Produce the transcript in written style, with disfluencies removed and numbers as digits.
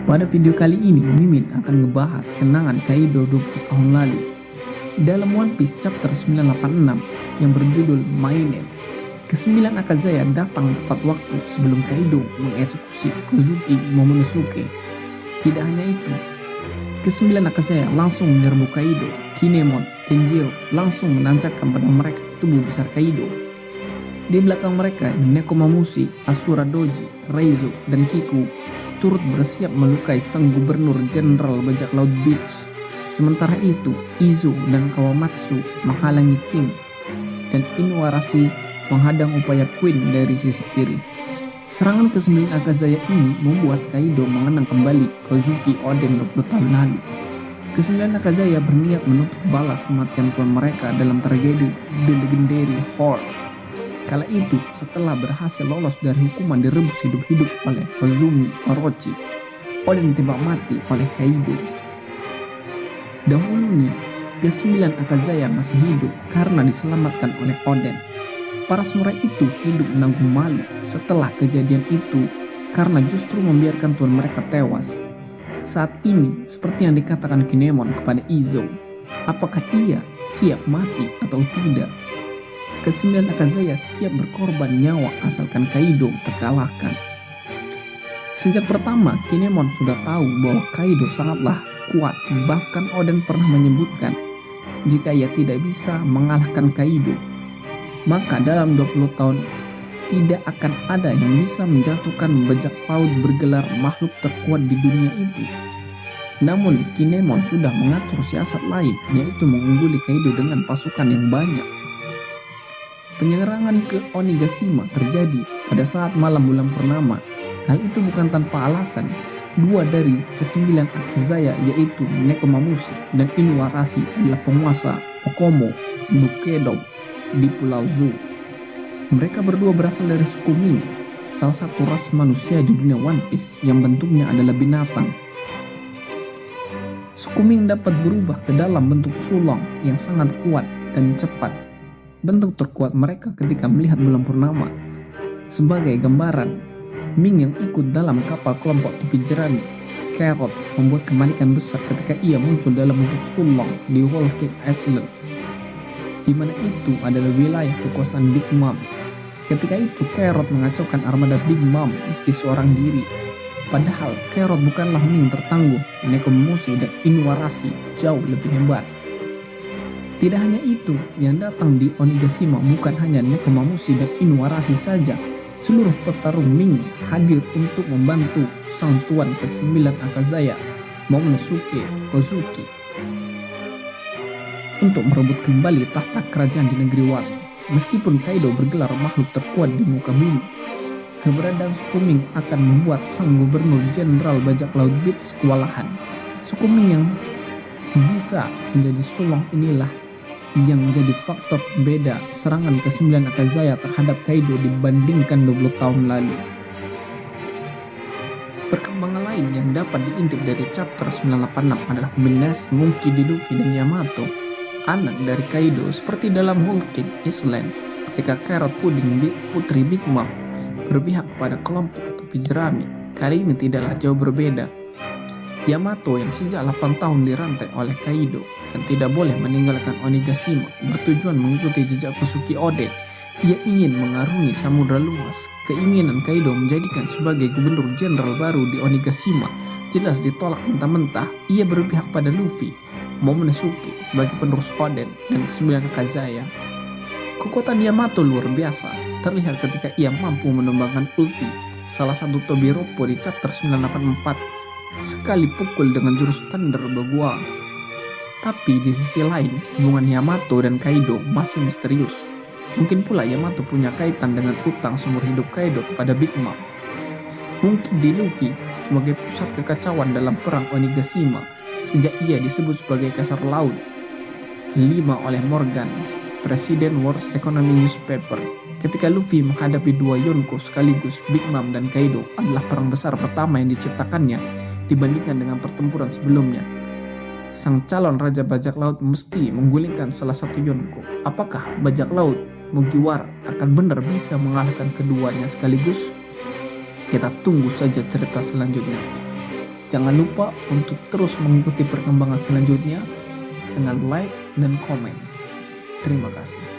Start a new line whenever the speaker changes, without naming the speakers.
Pada video kali ini, Mimin akan ngebahas kenangan Kaido 20 tahun lalu dalam One Piece chapter 986 yang berjudul My Name. Ke-9 Akazaya datang tepat waktu sebelum Kaido mengeksekusi Kozuki Momonosuke. Tidak hanya itu, ke-9 Akazaya langsung menyerbu Kaido, Kinemon, dan Jiro langsung menancapkan pada mereka tubuh besar Kaido. Di belakang mereka, Nekomamushi, Asura Doji, Reizo, dan Kiku turut bersiap melukai sang gubernur jenderal bajak laut Beach. Sementara itu, Izo dan Kawamatsu menghalangi King, dan Inuarashi menghadang upaya Queen dari sisi kiri. Serangan ke-9 Akazaya ini membuat Kaido mengenang kembali Kozuki Oden 20 tahun lalu. Ke-9 Akazaya berniat menuntut balas kematian tuan mereka dalam tragedi The Legendary Horde. Kala itu, setelah berhasil lolos dari hukuman direbus hidup-hidup oleh Kazumi Orochi, Oden ditembak mati oleh Kaido. Dahulunya, ke-9 Akazaya masih hidup karena diselamatkan oleh Oden. Para samurai itu hidup menanggung malu setelah kejadian itu karena justru membiarkan tuan mereka tewas. Saat ini, seperti yang dikatakan Kinemon kepada Izo, apakah ia siap mati atau tidak? Ke-9 Akazaya siap berkorban nyawa asalkan Kaido terkalahkan. Sejak pertama, Kinemon sudah tahu bahwa Kaido sangatlah kuat. Bahkan Oden pernah menyebutkan jika ia tidak bisa mengalahkan Kaido, maka dalam 20 tahun tidak akan ada yang bisa menjatuhkan bajak laut bergelar makhluk terkuat di dunia itu. Namun Kinemon sudah mengatur siasat lain, yaitu mengungguli Kaido dengan pasukan yang banyak. Penyerangan ke Onigashima terjadi pada saat malam bulan purnama. Hal itu bukan tanpa alasan. Dua dari ke-9 Akazaya, yaitu Nekomamushi dan Inuarashi, adalah penguasa Okomo Bukedo di Pulau Zou. Mereka berdua berasal dari suku Ming, salah satu ras manusia di dunia One Piece yang bentuknya adalah binatang. Suku Ming dapat berubah ke dalam bentuk sulong yang sangat kuat dan cepat. Bentuk terkuat mereka ketika melihat bulan purnama. Sebagai gambaran, Ming yang ikut dalam kapal kelompok topi jerami, Carrot, membuat kepanikan besar ketika ia muncul dalam bentuk sulong di Whole Cake Island, di mana itu adalah wilayah kekuasaan Big Mom. Ketika itu Carrot mengacaukan armada Big Mom meski seorang diri. Padahal Carrot bukanlah Ming tertangguh. Nekomamushi dan Inuarashi jauh lebih hebat. Tidak hanya itu, yang datang di Onigashima bukan hanya Nekomamushi dan Inuarashi saja. Seluruh petarung Ming hadir untuk membantu sang tuan ke-9 Akazaya, Momonosuke Kozuki, untuk merebut kembali tahta kerajaan di negeri Wano. Meskipun Kaido bergelar makhluk terkuat di muka bumi, keberadaan suku Ming akan membuat sang gubernur jenderal bajak laut Beach kewalahan. Suku Ming yang bisa menjadi sulong inilah yang menjadi faktor beda serangan ke-9 Akazaya terhadap Kaido dibandingkan 20 tahun lalu. Perkembangan lain yang dapat diintip dari chapter 986 adalah kombinasi Monkey D. Luffy dan Yamato, anak dari Kaido, seperti dalam Whole Cake Island ketika Carrot Pudding Putri Big Mom berpihak kepada kelompok topi jerami. Kali ini tidaklah jauh berbeda. Yamato yang sejak 8 tahun dirantai oleh Kaido dan tidak boleh meninggalkan Onigashima bertujuan mengikuti jejak Kozuki Oden. Ia ingin mengarungi samudra luas. Keinginan Kaido menjadikan sebagai gubernur jenderal baru di Onigashima jelas ditolak mentah-mentah. Ia berpihak pada Luffy, Momonosuke sebagai penerus Oden dan ke-9 Akazaya. Kekuatan Yamato luar biasa terlihat ketika ia mampu menembakkan ulti salah satu Tobiropo di chapter 984 sekali pukul dengan jurus Thunder Bagua. Tapi di sisi lain, hubungan Yamato dan Kaido masih misterius. Mungkin pula Yamato punya kaitan dengan utang seumur hidup Kaido kepada Big Mom. Mungkin di Luffy sebagai pusat kekacauan dalam perang Onigashima sejak ia disebut sebagai Kaisar Laut kelima oleh Morgan, Presiden World Economy Newspaper. Ketika Luffy menghadapi dua Yonko sekaligus, Big Mom dan Kaido adalah perang besar pertama yang diciptakannya dibandingkan dengan pertempuran sebelumnya. Sang calon raja bajak laut mesti menggulingkan salah satu Yonko. Apakah bajak laut Mugiwara akan benar bisa mengalahkan keduanya sekaligus? Kita tunggu saja cerita selanjutnya. Jangan lupa untuk terus mengikuti perkembangan selanjutnya dengan like dan komen. Terima kasih.